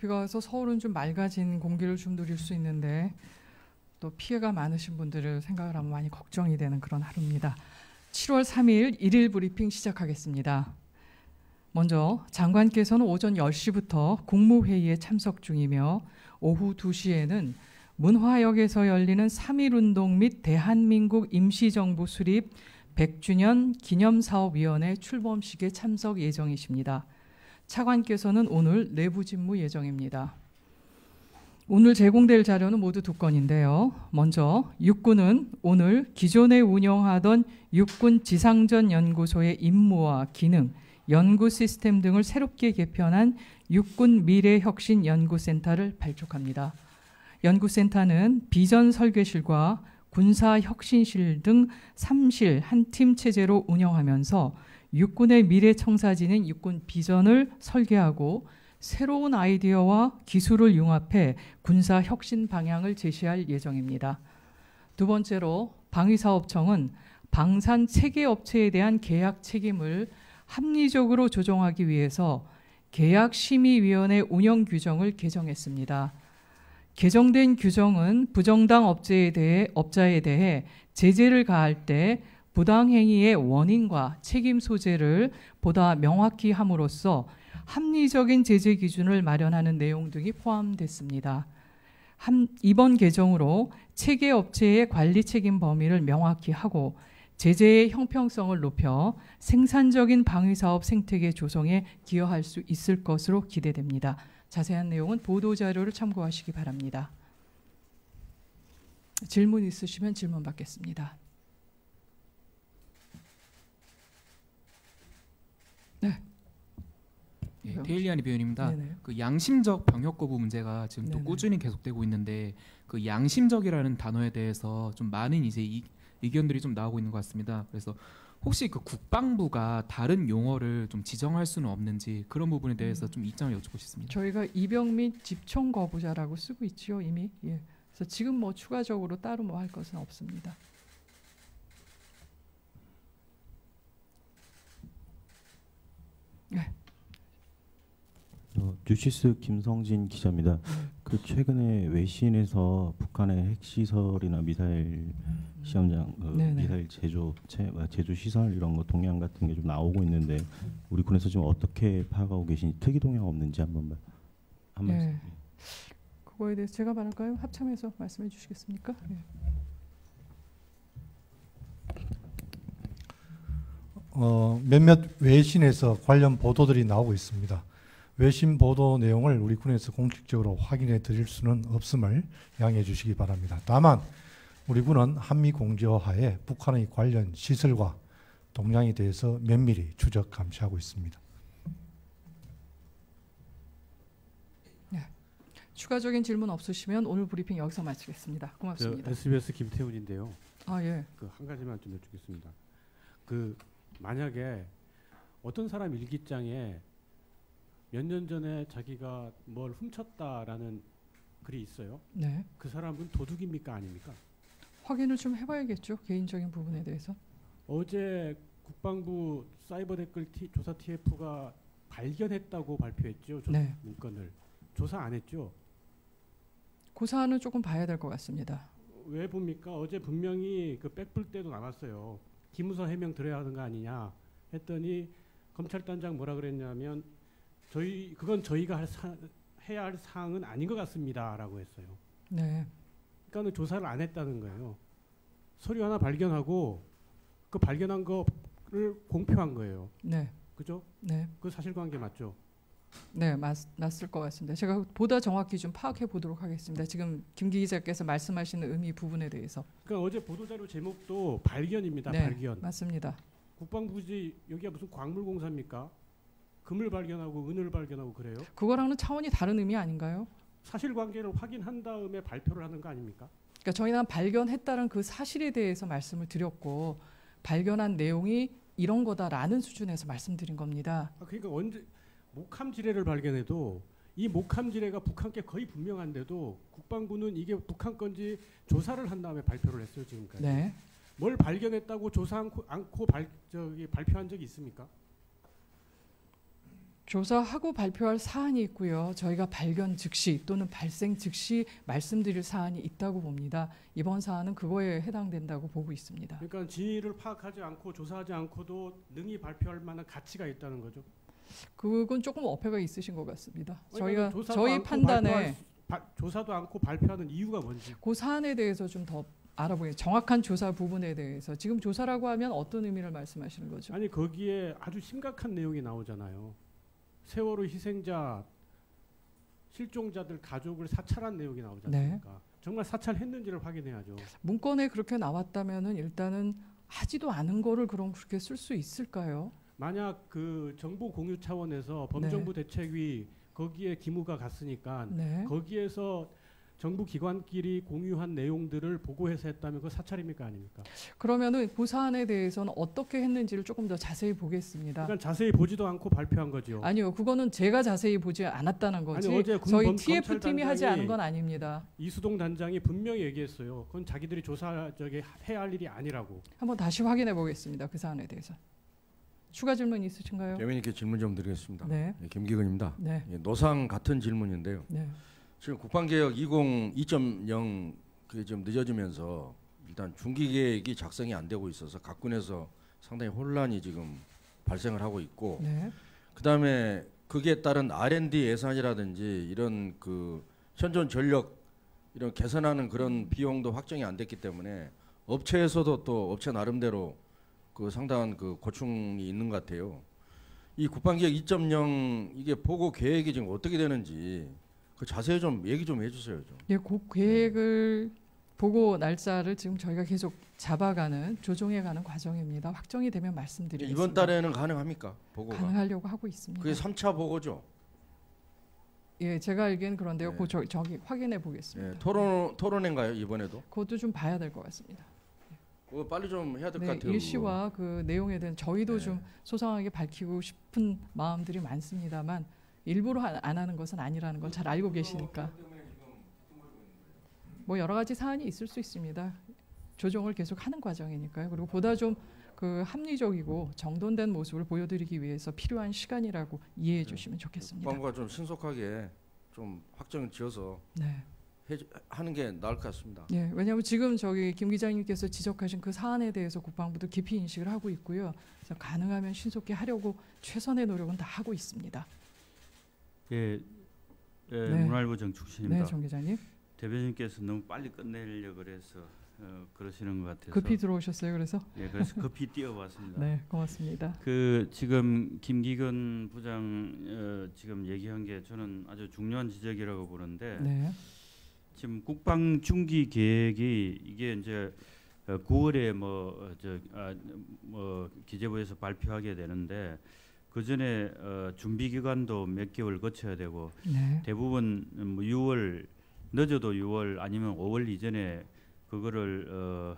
비가 와서 서울은 좀 맑아진 공기를 좀 누릴 수 있는데 또 피해가 많으신 분들을 생각을 하면 많이 걱정이 되는 그런 하루입니다. 7월 3일 일일 브리핑 시작하겠습니다. 먼저 장관께서는 오전 10시부터 국무회의에 참석 중이며 오후 2시에는 문화역에서 열리는 3.1운동 및 대한민국 임시정부 수립 100주년 기념사업위원회 출범식에 참석 예정이십니다. 차관께서는 오늘 내부 직무 예정입니다. 오늘 제공될 자료는 모두 2건인데요. 먼저 육군은 오늘 기존에 운영하던 육군 지상전연구소의 임무와 기능, 연구 시스템 등을 새롭게 개편한 육군 미래혁신연구센터를 발족합니다. 연구센터는 비전 설계실과 군사혁신실 등 3실 한 팀 체제로 운영하면서 육군의 미래 청사진인 육군 비전을 설계하고 새로운 아이디어와 기술을 융합해 군사 혁신 방향을 제시할 예정입니다. 두 번째로 방위사업청은 방산 체계 업체에 대한 계약 책임을 합리적으로 조정하기 위해서 계약심의위원회 운영 규정을 개정했습니다. 개정된 규정은 부정당 업자에 대해 제재를 가할 때 부당행위의 원인과 책임 소재를 보다 명확히 함으로써 합리적인 제재 기준을 마련하는 내용 등이 포함됐습니다. 이번 개정으로 체계 업체의 관리 책임 범위를 명확히 하고 제재의 형평성을 높여 생산적인 방위사업 생태계 조성에 기여할 수 있을 것으로 기대됩니다. 자세한 내용은 보도자료를 참고하시기 바랍니다. 질문 있으시면 질문 받겠습니다. 네. 네, 데일리아니 배우입니다. 네네. 그 양심적 병역 거부 문제가 지금 또 네네. 꾸준히 계속되고 있는데 그 양심적이라는 단어에 대해서 좀 많은 이제 의견들이 좀 나오고 있는 것 같습니다. 그래서 혹시 그 국방부가 다른 용어를 좀 지정할 수는 없는지 그런 부분에 대해서 좀 입장을 여쭙고 싶습니다. 저희가 입영 및 집총 거부자라고 쓰고 있죠 이미. 예. 그래서 지금 뭐 추가적으로 따로 뭐 할 것은 없습니다. 네. 뉴시스 김성진 기자입니다. 그 최근에 외신에서 북한의 핵시설이나 미사일 시험장, 미사일 제조 시설 이런 거 동향 같은 게 좀 나오고 있는데 우리 군에서 지금 어떻게 파악하고 계신지 특이 동향 없는지 한 말씀. 네. 그거에 대해서 제가 말할까요? 합참에서 말씀해 주시겠습니까? 네. 몇몇 외신에서 관련 보도들이 나오고 있습니다. 외신 보도 내용을 우리 군에서 공식적으로 확인해 드릴 수는 없음을 양해해 주시기 바랍니다. 다만 우리 군은 한미 공조하에 북한의 관련 시설과 동향에 대해서 면밀히 추적 감시하고 있습니다. 네. 추가적인 질문 없으시면 오늘 브리핑 여기서 마치겠습니다. 고맙습니다. SBS 김태훈인데요. 아 예. 그 한 가지만 좀 여쭙겠습니다. 그 만약에 어떤 사람 일기장에 몇 년 전에 자기가 뭘 훔쳤다라는 글이 있어요. 네. 그 사람은 도둑입니까 아닙니까? 확인을 좀 해봐야겠죠. 개인적인 부분에 대해서. 어제 국방부 사이버 댓글 조사 TF가 발견했다고 발표했죠. 네. 문건을 조사 안 했죠. 그 사안은 조금 봐야 될 것 같습니다. 왜 봅니까? 어제 분명히 그 백불 때도 나왔어요. 기무사 해명 들어야 하는 거 아니냐 했더니 검찰단장 뭐라 그랬냐면 그건 저희가 해야 할 사항은 아닌 것 같습니다라고 했어요. 네. 그러니까 조사를 안 했다는 거예요. 서류 하나 발견하고 그 발견한 거를 공표한 거예요. 네. 그죠? 네. 그 사실관계 맞죠? 네, 맞을 것 같습니다. 제가 보다 정확히 좀 파악해 보도록 하겠습니다. 지금 김기 기자께서 말씀하시는 의미 부분에 대해서. 그러니까 어제 보도자료 제목도 발견입니다. 네, 발견. 맞습니다. 국방부지 여기가 무슨 광물공사입니까? 금을 발견하고 은을 발견하고 그래요? 그거랑은 차원이 다른 의미 아닌가요? 사실관계를 확인한 다음에 발표를 하는 거 아닙니까? 그러니까 저희는 발견했다는 그 사실에 대해서 말씀을 드렸고 발견한 내용이 이런 거다라는 수준에서 말씀드린 겁니다. 그러니까 언제 목함 지뢰를 발견해도 이 목함 지뢰가 북한께 거의 분명한데도 국방부는 이게 북한 건지 조사를 한 다음에 발표를 했어요 지금까지. 네. 뭘 발견했다고 조사 않고 발표한 적이 있습니까? 조사하고 발표할 사안이 있고요. 저희가 발견 즉시 또는 발생 즉시 말씀드릴 사안이 있다고 봅니다. 이번 사안은 그거에 해당된다고 보고 있습니다. 그러니까 진위를 파악하지 않고 조사하지 않고도 능히 발표할 만한 가치가 있다는 거죠. 그건 조금 어폐가 있으신 것 같습니다. 그러니까 저희가 저희 판단에 조사도 않고 발표하는 이유가 뭔지. 그 사안에 대해서 좀 더 알아보겠습니다. 정확한 조사 부분에 대해서 지금 조사라고 하면 어떤 의미를 말씀하시는 거죠? 아니 거기에 아주 심각한 내용이 나오잖아요. 세월호 희생자 실종자들 가족을 사찰한 내용이 나오지 않습니까? 네. 정말 사찰했는지를 확인해야죠. 문건에 그렇게 나왔다면은 일단은 하지도 않은 거를 그럼 그렇게 쓸 수 있을까요? 만약 그 정보 공유 차원에서 범정부 네. 대책위 거기에 기무가 갔으니까 네. 거기에서 정부 기관끼리 공유한 내용들을 보고해서 했다면 그 사찰입니까 아닙니까? 그러면은 그 사안에 대해서는 어떻게 했는지를 조금 더 자세히 보겠습니다. 그러니까 자세히 보지도 않고 발표한 거죠. 아니요, 그거는 제가 자세히 보지 않았다는 거지. 아니, 어제 저희 TF팀이 하지 않은 건 아닙니다. 이수동 단장이 분명히 얘기했어요. 그건 자기들이 조사 해야 할 일이 아니라고. 한번 다시 확인해 보겠습니다. 그 사안에 대해서. 추가 질문 있으신가요? 대변인께 질문 좀 드리겠습니다. 네. 김기근입니다. 네. 노상 같은 질문인데요. 네. 지금 국방개혁 2.0 그게 좀 늦어지면서 일단 중기계획이 작성이 안 되고 있어서 각군에서 상당히 혼란이 지금 발생을 하고 있고 네. 그다음에 거기에 따른 R&D 예산이라든지 이런 그 현존 전력 이런 개선하는 그런 비용도 확정이 안 됐기 때문에 업체에서도 또 업체 나름대로 그 상당한 그 고충이 있는 것 같아요. 이 국방개혁 2.0 이게 보고 계획이 지금 어떻게 되는지 그 자세히 좀 얘기 좀 해주세요. 좀. 예, 그 계획을 보고 날짜를 지금 저희가 계속 잡아가는 조정해가는 과정입니다. 확정이 되면 말씀드리겠습니다. 이번 달에는 가능합니까? 보고가? 가능하려고 하고 있습니다. 그게 3차 보고죠? 예, 제가 알기엔 그런데요. 네. 저기 확인해 보겠습니다. 네, 토론회인가요 이번에도? 그것도 좀 봐야 될 것 같습니다. 그거 빨리 좀 해야 될 것 네, 같아요. 일시와 그 내용에 대한 저희도 좀 소상하게 밝히고 싶은 마음들이 많습니다만 일부러 안 하는 것은 아니라는 걸 잘 알고 계시니까. 뭐 여러 가지 사안이 있을 수 있습니다. 조정을 계속 하는 과정이니까요. 그리고 보다 좀 그 합리적이고 정돈된 모습을 보여드리기 위해서 필요한 시간이라고 이해해 주시면 좋겠습니다. 국방부가 좀 신속하게 좀 확정을 지어서 네. 하는 게 나을 것 같습니다. 예, 왜냐하면 지금 저기 김 기자님께서 지적하신 그 사안에 대해서 국방부도 깊이 인식을 하고 있고요. 그래서 가능하면 신속히 하려고 최선의 노력은 다 하고 있습니다. 예, 네. 문화일보 정축신입니다. 네, 정 기자님. 대변인께서 너무 빨리 끝내려고 그래서 그러시는 것 같아서 급히 들어오셨어요, 그래서? 예, 그래서 급히 뛰어왔습니다. 네, 고맙습니다. 그 지금 김기근 부장 지금 얘기한 게 저는 아주 중요한 지적이라고 보는데 네. 지금 국방 중기 계획이 이게 이제 9월에 뭐 기재부에서 발표하게 되는데 그 전에 준비 기간도 몇 개월 거쳐야 되고 네. 대부분 뭐 6월 늦어도 6월 아니면 5월 이전에 그거를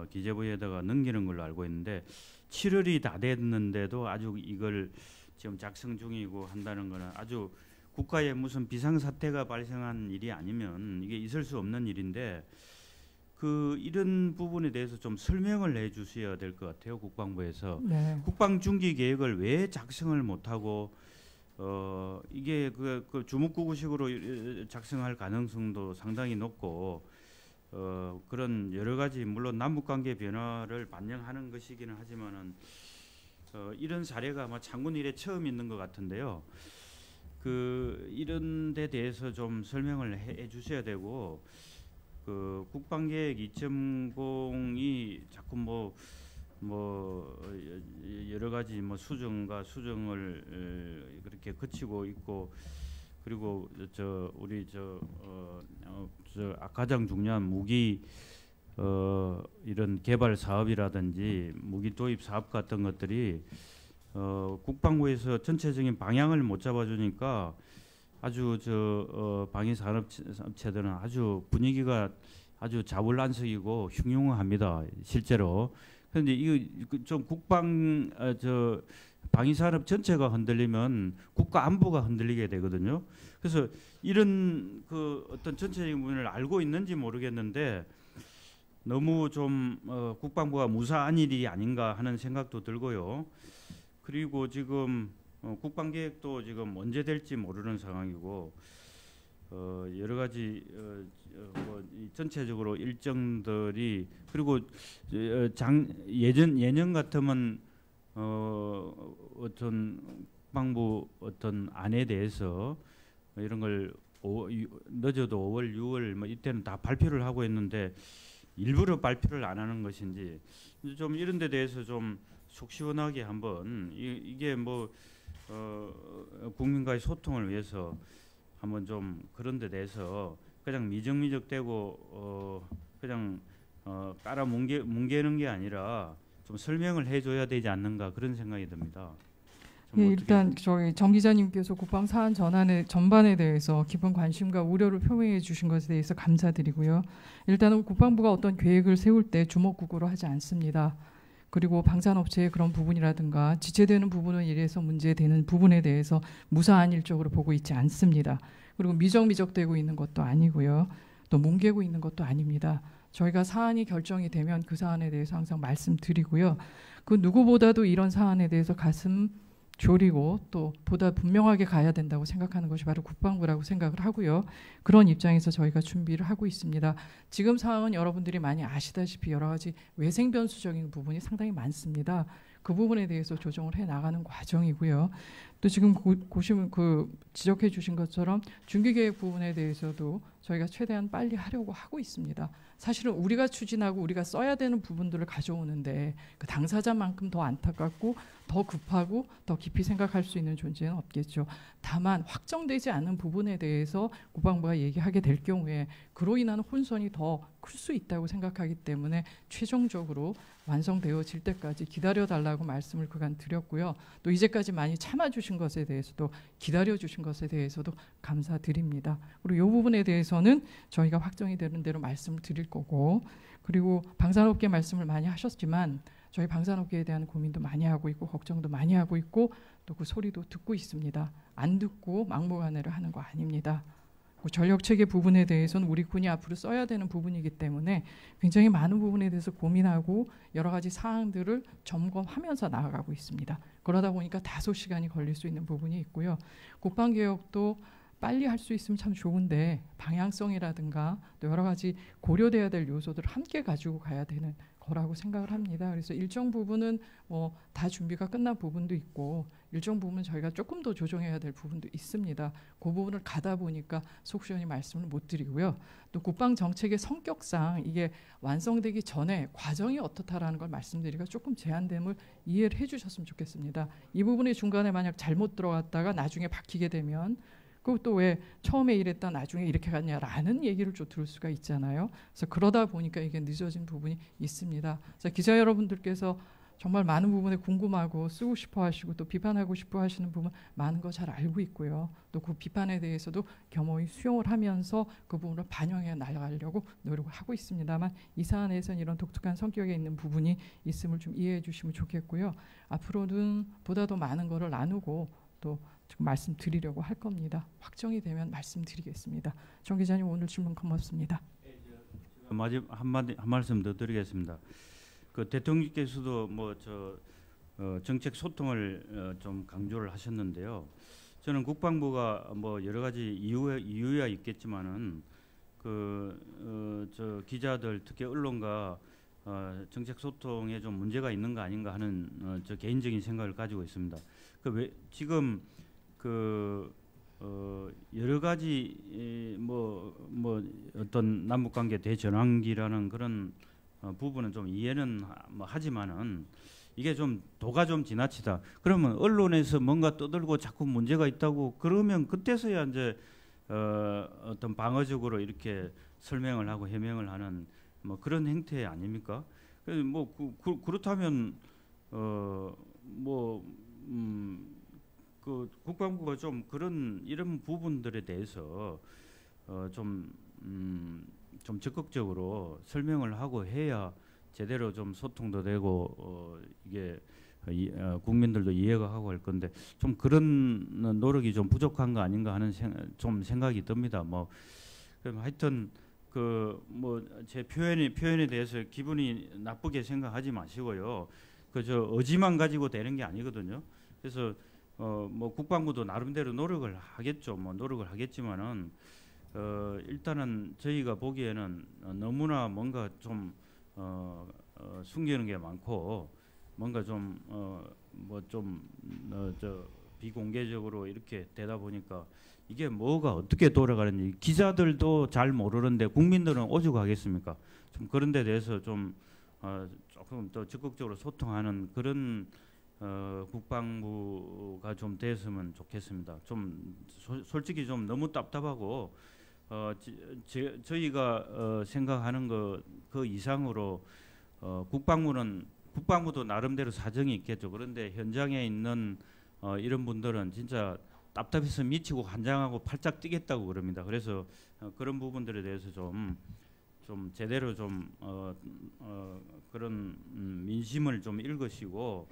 기재부에다가 넘기는 걸로 알고 있는데 7월이 다 됐는데도 아주 이걸 지금 작성 중이고 한다는 거는 아주 국가에 무슨 비상사태가 발생한 일이 아니면 이게 있을 수 없는 일인데 그 이런 부분에 대해서 좀 설명을 해 주셔야 될 것 같아요. 국방부에서. 네. 국방 중기 계획을 왜 작성을 못 하고 이게 그 주묵구구식으로 작성할 가능성도 상당히 높고 그런 여러 가지 물론 남북 관계 변화를 반영하는 것이기는 하지만은 이런 사례가 아마 장군 이래 처음 있는 것 같은데요. 그 이런 데 대해서 좀 설명을 해 주셔야 되고 그 국방계획 2.0이 자꾸 뭐 여러 가지 뭐 수정과 수정을 그렇게 거치고 있고 그리고 우리 가장 중요한 무기 이런 개발 사업이라든지 무기 도입 사업 같은 것들이 국방부에서 전체적인 방향을 못 잡아주니까 아주 방위 산업체들은 아주 분위기가 아주 자불안석이고 흉흉합니다 실제로. 그런데 이거 좀 국방 방위 산업 전체가 흔들리면 국가 안보가 흔들리게 되거든요. 그래서 이런 그 어떤 전체적인 부분을 알고 있는지 모르겠는데 너무 좀 국방부가 무사한 일이 아닌가 하는 생각도 들고요. 그리고 지금 국방계획도 지금 언제 될지 모르는 상황이고 여러 가지 이 전체적으로 일정들이 그리고 예년 같으면 어떤 국방부 어떤 안에 대해서 이런 걸 늦어도 5월, 6월 뭐 이때는 다 발표를 하고 있는데 일부러 발표를 안 하는 것인지 좀 이런 데 대해서 좀 속 시원하게 한번 이게 뭐 국민과의 소통을 위해서 한번 좀 그런 데 대해서 그냥 미적미적대고 그냥 깔아 뭉개는 게 아니라 좀 설명을 해줘야 되지 않는가 그런 생각이 듭니다. 예, 일단 저희 정 기자님께서 국방 사안 전반에 대해서 깊은 관심과 우려를 표명해 주신 것에 대해서 감사드리고요. 일단은 국방부가 어떤 계획을 세울 때 주먹구구로 하지 않습니다. 그리고 방산업체의 그런 부분이라든가 지체되는 부분은 이래서 문제되는 부분에 대해서 무사한 일적으로 보고 있지 않습니다. 그리고 미적미적되고 있는 것도 아니고요. 또 뭉개고 있는 것도 아닙니다. 저희가 사안이 결정이 되면 그 사안에 대해서 항상 말씀드리고요. 그 누구보다도 이런 사안에 대해서 가슴 졸이고 또 보다 분명하게 가야 된다고 생각하는 것이 바로 국방부라고 생각을 하고요. 그런 입장에서 저희가 준비를 하고 있습니다. 지금 상황은 여러분들이 많이 아시다시피 여러 가지 외생 변수적인 부분이 상당히 많습니다. 그 부분에 대해서 조정을 해 나가는 과정이고요. 또 지금 보시면 지적해 주신 것처럼 중기계획 부분에 대해서도 저희가 최대한 빨리 하려고 하고 있습니다. 사실은 우리가 추진하고 우리가 써야 되는 부분들을 가져오는데 그 당사자만큼 더 안타깝고 더 급하고 더 깊이 생각할 수 있는 존재는 없겠죠. 다만 확정되지 않은 부분에 대해서 국방부가 얘기하게 될 경우에 그로 인한 혼선이 더 클 수 있다고 생각하기 때문에 최종적으로 완성되어질 때까지 기다려달라고 말씀을 그간 드렸고요. 또 이제까지 많이 참아주신 것에 대해서도 기다려주신 것에 대해서도 감사드립니다. 그리고 이 부분에 대해서는 저희가 확정이 되는 대로 말씀을 드릴 거고, 그리고 방산업계 말씀을 많이 하셨지만 저희 방산업계에 대한 고민도 많이 하고 있고 걱정도 많이 하고 있고 또 그 소리도 듣고 있습니다. 안 듣고 막무가내를 하는 거 아닙니다. 전력체계 부분에 대해서는 우리 군이 앞으로 써야 되는 부분이기 때문에 굉장히 많은 부분에 대해서 고민하고 여러 가지 사항들을 점검하면서 나아가고 있습니다. 그러다 보니까 다소 시간이 걸릴 수 있는 부분이 있고요. 국방개혁도 빨리 할 수 있으면 참 좋은데 방향성이라든가 또 여러 가지 고려돼야 될 요소들을 함께 가지고 가야 되는 거라고 생각을 합니다. 그래서 일정 부분은 다 준비가 끝난 부분도 있고 일정 부분은 저희가 조금 더 조정해야 될 부분도 있습니다. 그 부분을 가다 보니까 속 시원히 말씀을 못 드리고요. 또 국방 정책의 성격상 이게 완성되기 전에 과정이 어떻다라는 걸 말씀드리기가 조금 제한됨을 이해를 해주셨으면 좋겠습니다. 이 부분이 중간에 만약 잘못 들어갔다가 나중에 박히게 되면 그것도 왜 처음에 이랬다 나중에 이렇게 갔냐라는 얘기를 좀 들을 수가 있잖아요. 그래서 그러다 보니까 이게 늦어진 부분이 있습니다. 그래서 기자 여러분들께서 정말 많은 부분에 궁금하고 쓰고 싶어 하시고 또 비판하고 싶어 하시는 부분 많은 거 잘 알고 있고요. 또 그 비판에 대해서도 겸허히 수용을 하면서 그 부분을 반영해 나가려고 노력을 하고 있습니다만 이 사안에서는 이런 독특한 성격에 있는 부분이 있음을 좀 이해해 주시면 좋겠고요. 앞으로는 보다 더 많은 거를 나누고 또 지금 말씀드리려고 할 겁니다. 확정이 되면 말씀드리겠습니다. 정 기자님 오늘 질문 고맙습니다. 마지막 한 말씀 더 드리겠습니다. 그 대통령께서도 정책 소통을 좀 강조를 하셨는데요. 저는 국방부가 여러 가지 이유야 있겠지만은 기자들 특히 언론과 정책 소통에 좀 문제가 있는 거 아닌가 하는 저 개인적인 생각을 가지고 있습니다. 지금 여러 가지 어떤 남북 관계 대전환기라는 그런 부분은 좀 이해는 하지만은 이게 좀 도가 좀 지나치다. 그러면 언론에서 뭔가 떠들고 자꾸 문제가 있다고 그러면 그때서야 이제 어떤 방어적으로 이렇게 설명을 하고 해명을 하는 그런 행태 아닙니까? 그렇다면 그 국방부가 좀 이런 부분들에 대해서 좀 적극적으로 설명을 하고 해야 제대로 좀 소통도 되고 이게 국민들도 이해가 하고 할 건데 좀 그런 노력이 좀 부족한 거 아닌가 하는 좀 생각이 듭니다. 그럼 하여튼 제 표현에 대해서 기분이 나쁘게 생각하지 마시고요. 의지만 가지고 되는 게 아니거든요. 그래서 뭐 국방부도 나름대로 노력을 하겠죠. 뭐 노력을 하겠지만은 일단은 저희가 보기에는 너무나 뭔가 좀 숨기는 게 많고 뭔가 좀 비공개적으로 이렇게 되다 보니까 이게 뭐가 어떻게 돌아가는지 기자들도 잘 모르는데 국민들은 오죽하겠습니까? 좀 그런 데 대해서 좀 조금 더 적극적으로 소통하는 그런 국방부가 좀 됐으면 좋겠습니다. 좀 솔직히 좀 너무 답답하고 저희가 생각하는 그 이상으로 국방부도 나름대로 사정이 있겠죠. 그런데 현장에 있는 이런 분들은 진짜 답답해서 미치고 환장하고 팔짝 뛰겠다고 그럽니다. 그래서 그런 부분들에 대해서 좀 제대로 그런 민심을 좀 읽으시고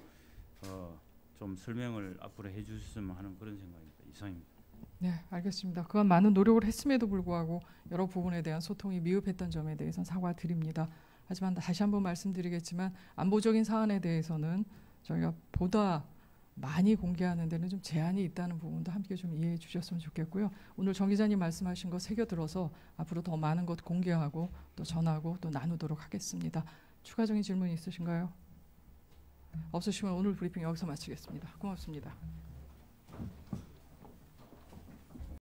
좀 설명을 앞으로 해주셨으면 하는 그런 생각입니다. 이상입니다. 네, 알겠습니다. 그간 많은 노력을 했음에도 불구하고 여러 부분에 대한 소통이 미흡했던 점에 대해서는 사과드립니다. 하지만 다시 한번 말씀드리겠지만 안보적인 사안에 대해서는 저희가 보다 많이 공개하는 데는 좀 제한이 있다는 부분도 함께 좀 이해해 주셨으면 좋겠고요. 오늘 정 기자님 말씀하신 거 새겨들어서 앞으로 더 많은 것 공개하고 또 전하고 또 나누도록 하겠습니다. 추가적인 질문 있으신가요? 없으시면 오늘 브리핑 여기서 마치겠습니다. 고맙습니다.